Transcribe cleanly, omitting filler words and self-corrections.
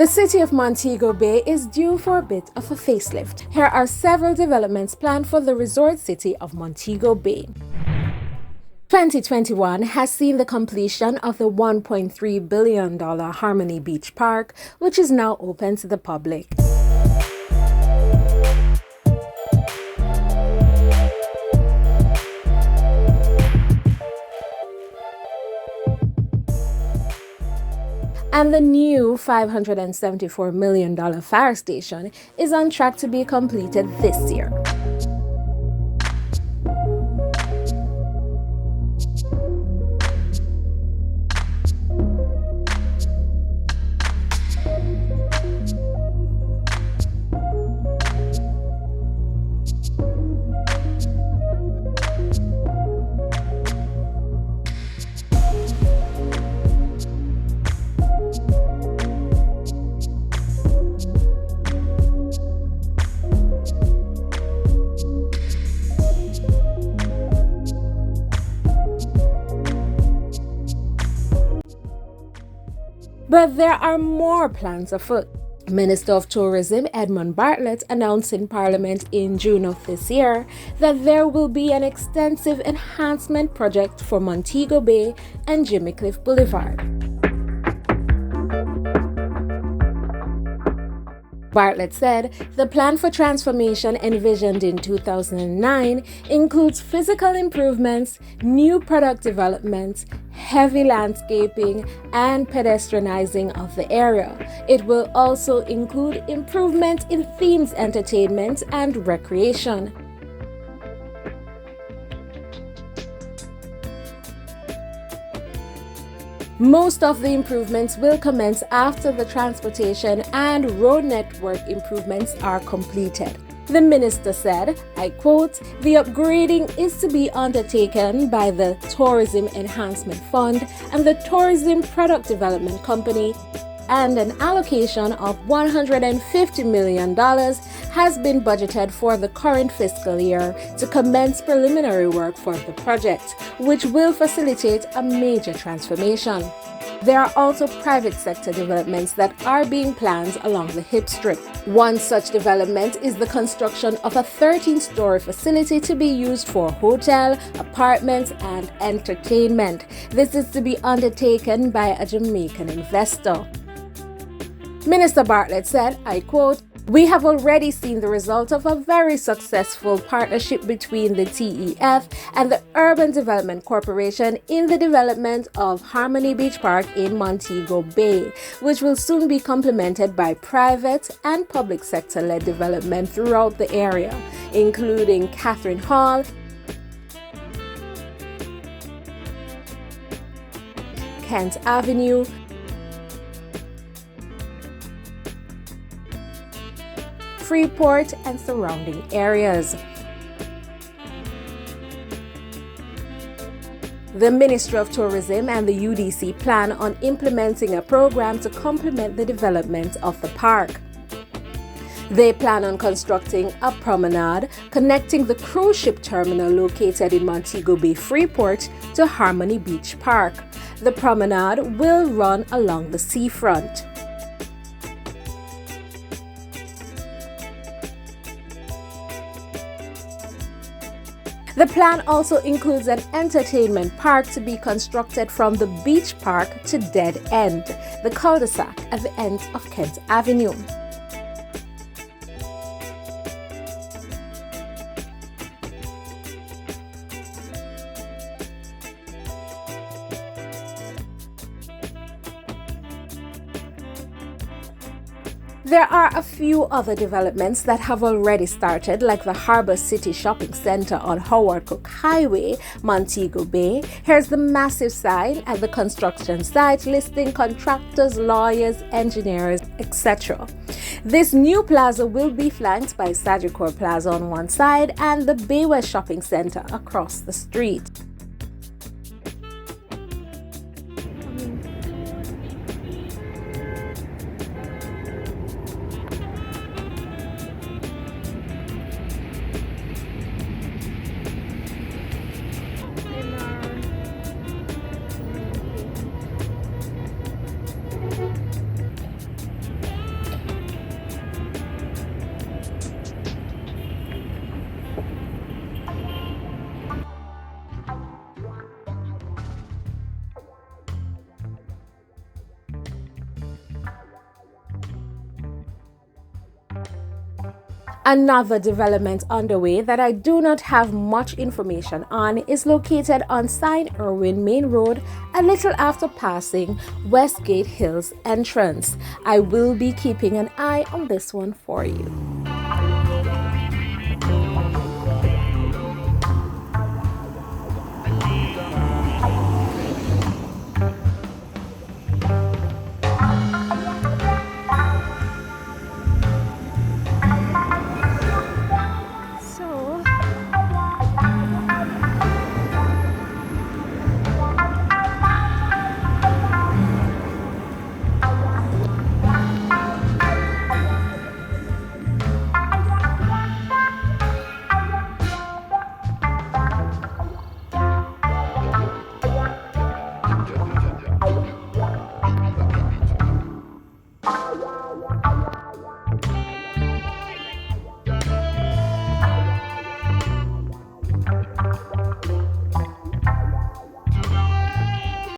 The city of Montego Bay is due for a bit of a facelift. Here are several developments planned for the resort city of Montego Bay. 2021 has seen the completion of the $1.3 billion Harmony Beach Park, which is now open to the public. And the new $574 million fire station is on track to be completed this year. But there are more plans afoot. Minister of Tourism Edmund Bartlett announced in Parliament in June of this year that there will be an extensive enhancement project for Montego Bay and Jamaica Boulevard. Bartlett said the plan for transformation envisioned in 2009 includes physical improvements, new product development, heavy landscaping, and pedestrianising of the area. It will also include improvement in themes, entertainment, and recreation. Most of the improvements will commence after the transportation and road network improvements are completed. The minister said, I quote, "The upgrading is to be undertaken by the Tourism Enhancement Fund and the Tourism Product Development Company, and an allocation of $150 million has been budgeted for the current fiscal year to commence preliminary work for the project, which will facilitate a major transformation." There are also private sector developments that are being planned along the hip strip. One such development is the construction of a 13-story facility to be used for hotel, apartments, and entertainment. This is to be undertaken by a Jamaican investor. Minister Bartlett said, I quote, "We have already seen the result of a very successful partnership between the TEF and the Urban Development Corporation in the development of Harmony Beach Park in Montego Bay, which will soon be complemented by private and public sector-led development throughout the area, including Catherine Hall, Kent Avenue, Freeport, and surrounding areas. The Ministry of Tourism and the UDC plan on implementing a program to complement the development of the park. They plan on constructing a promenade connecting the cruise ship terminal located in Montego Bay Freeport to Harmony Beach Park. The promenade will run along the seafront. The plan also includes an entertainment park to be constructed from the beach park to Dead End, the cul-de-sac at the end of Kent Avenue. There are a few other developments that have already started, like the Harbour City Shopping Centre on Howard Cook Highway, Montego Bay. Here's the massive sign at the construction site listing contractors, lawyers, engineers, etc. This new plaza will be flanked by Sagicor Plaza on one side and the Bay West Shopping Centre across the street. Another development underway that I do not have much information on is located on St. Irwin Main Road, a little after passing Westgate Hills entrance. I will be keeping an eye on this one for you.